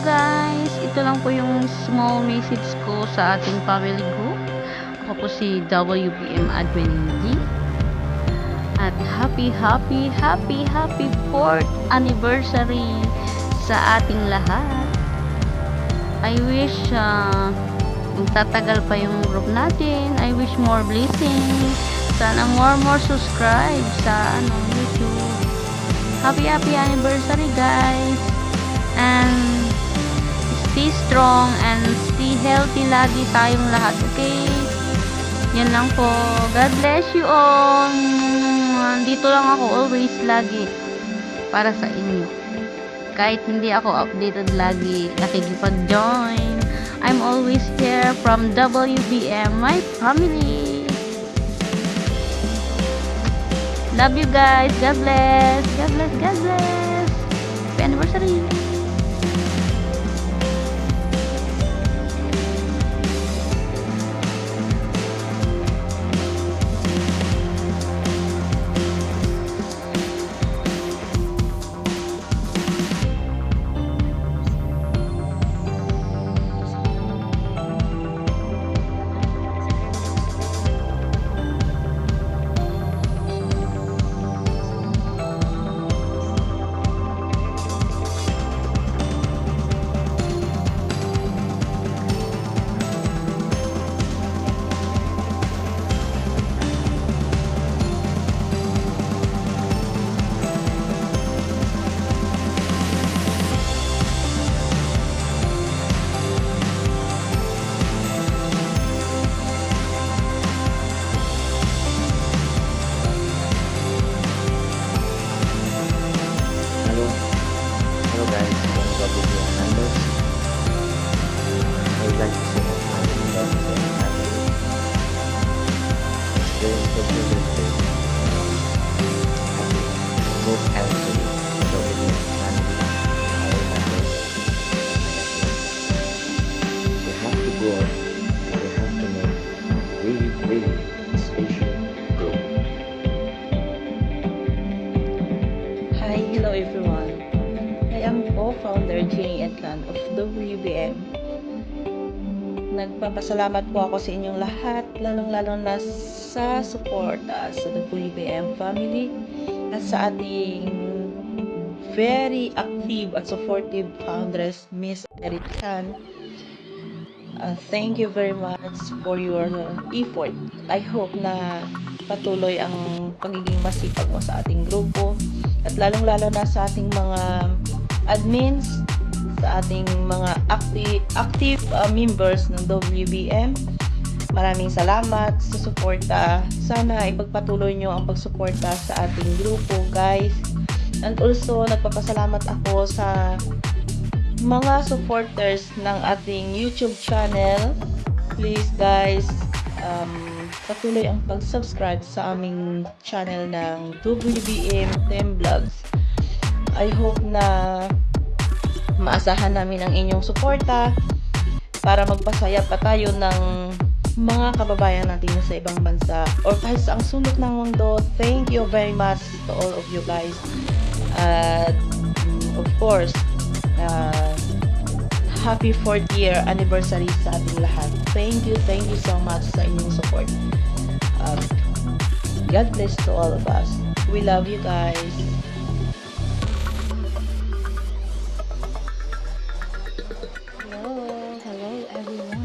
guys, ito lang po yung small message ko sa ating family group. Ako po si WBM Admin G. At happy 4th anniversary sa ating lahat. I wish magtatagal pa yung group natin. I wish more blessings. Sana more subscribe sa YouTube. Happy anniversary guys. And stay strong and stay healthy lagi tayong lahat, okay? Yan lang po. God bless you all. Dito lang ako always lagi para sa inyo. Kahit hindi ako updated lagi, nakikipag-join. I'm always here from WBM, my family. Love you guys. God bless. God bless. God bless. Happy anniversary. Hello guys, from WBM members. I would like to say happy birthday and happy experience of your birthday. Happy good health to you, WBM family, our members. We have to go out and we have to make really special group. Hi, hello everyone. I am co-founder Jenny Etlan of WBM. Nagpapasalamat po ako sa inyong lahat, lalong-lalo na sa support sa WBM family at sa ating very active at supportive founders, Miss Erit Chan. Thank you very much for your effort. I hope na patuloy ang pagiging masipag mo sa ating grupo at lalong-lalo na sa ating mga admins, sa ating mga active members ng WBM. Maraming salamat sa suporta. Sana ipagpatuloy nyo ang pagsuporta sa ating grupo, guys. And also, nagpapasalamat ako sa mga supporters ng ating YouTube channel. Please, guys, patuloy ang pag-subscribe sa aming channel ng WBM Team Vlogs. I hope na maasahan namin ang inyong suporta para magpasaya pa tayo ng mga kababayan natin sa ibang bansa or kahit sa ang sulok ng mundo. Thank you very much to all of you guys. Of course, happy 4th year anniversary sa ating lahat. Thank you so much sa inyong support. God bless to all of us. We love you guys. Hello everyone.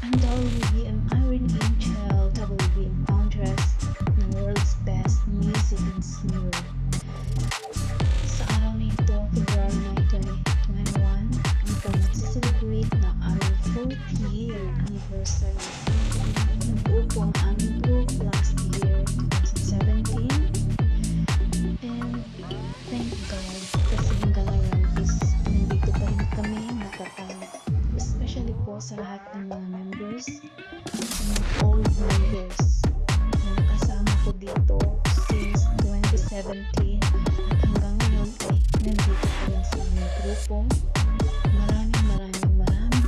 I'm WBM Irene Angel, WBM foundress ng world's best music and smooth. Sa araw nito, February 9, 2021, ito nagsiselebrate ng aming 4th year anniversary. Nabuo po ang aming group last year, 2017. And thank God kasi hanggang ngayon is nandito pa rin kami natatawag. Especially po sa lahat ng mga members, mga old members na nakasama ko dito since 2017 at hanggang ngayon ay nandito pa rin sa aming grupo. Maraming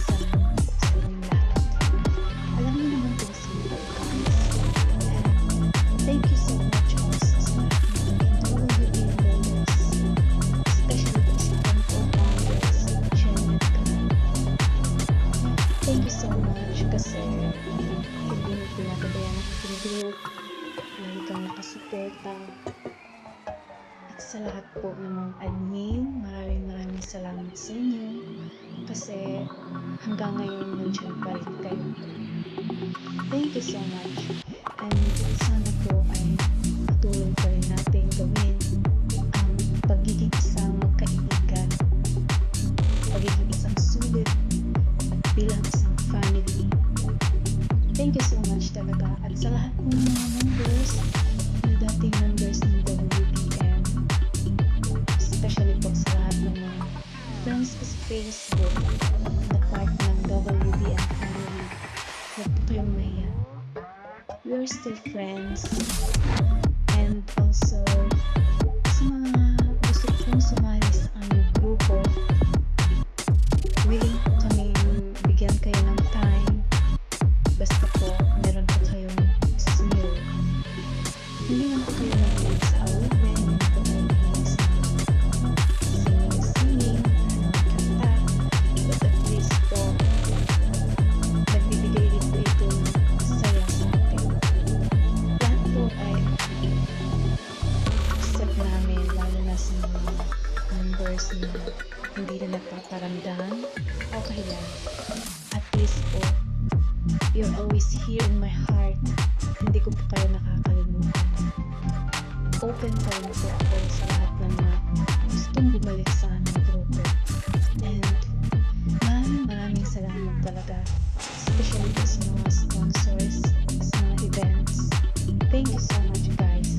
salamat po sa inyong lahat. Alam niyo naman kung sino po guys. And thank you so much also sa lahat ng WBM members, especially po sa ating co-founders admin, maraming salamat sa inyo kasi hanggang ngayon nandiyan pa rin kayo. Thank you so much. And sana po ay patuloy pa rin natin gawin ang pagiging isang magkaibigan, pagiging isang sulit bilang isang family. Thank you so much talaga. At sa lahat ng mga members, na dating members ng WBM, especially po sa lahat ng mga friends ko sa Facebook na part ng WBM family, huwag po kayong mahiya. We are still friends. And also, sa mga gusto pong sumali sa aming grupo, willing po kami bigyan kayo ng time. Basta po, meron po kayong skill. Hindi naman po kayo nahilig sa awit, hindi po kayo nahilig sa singing, kanta. But at least po, nagbibigay rin po ito ng saya sa atin. Lahat po ay accept namin, lalo na sa mga members na hindi na nagpaparamdam. Okay lang. At least po, you're always here in my heart. Hindi ko po kayo nakakalimutan. Open pa rin po ako sa lahat ng mga gustong bumalik sa aming grupo. And maraming salamat talaga. Especially po sa mga sponsors, sa mga events. Thank you so much, guys.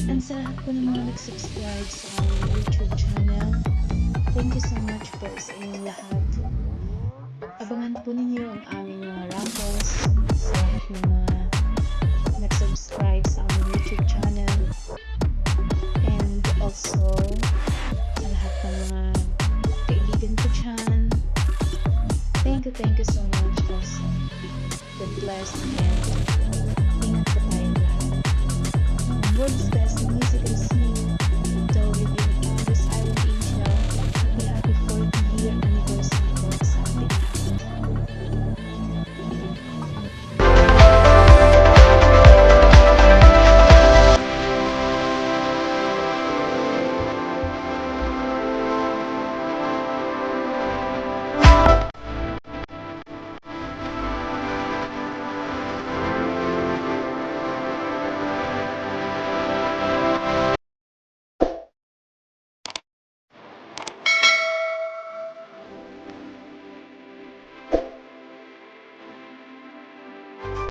And sa lahat po ng mga nag-subscribe sa aming YouTube channel, thank you so much po sa inyong lahat. Abangan po ninyo ang aming mga raffles sa lahat ng mga nag-subscribe sa aming YouTube channel. And also, sa lahat ng mga kaibigan ko dyan. Thank you so much also. God bless and ingat po tayong lahat. Words best.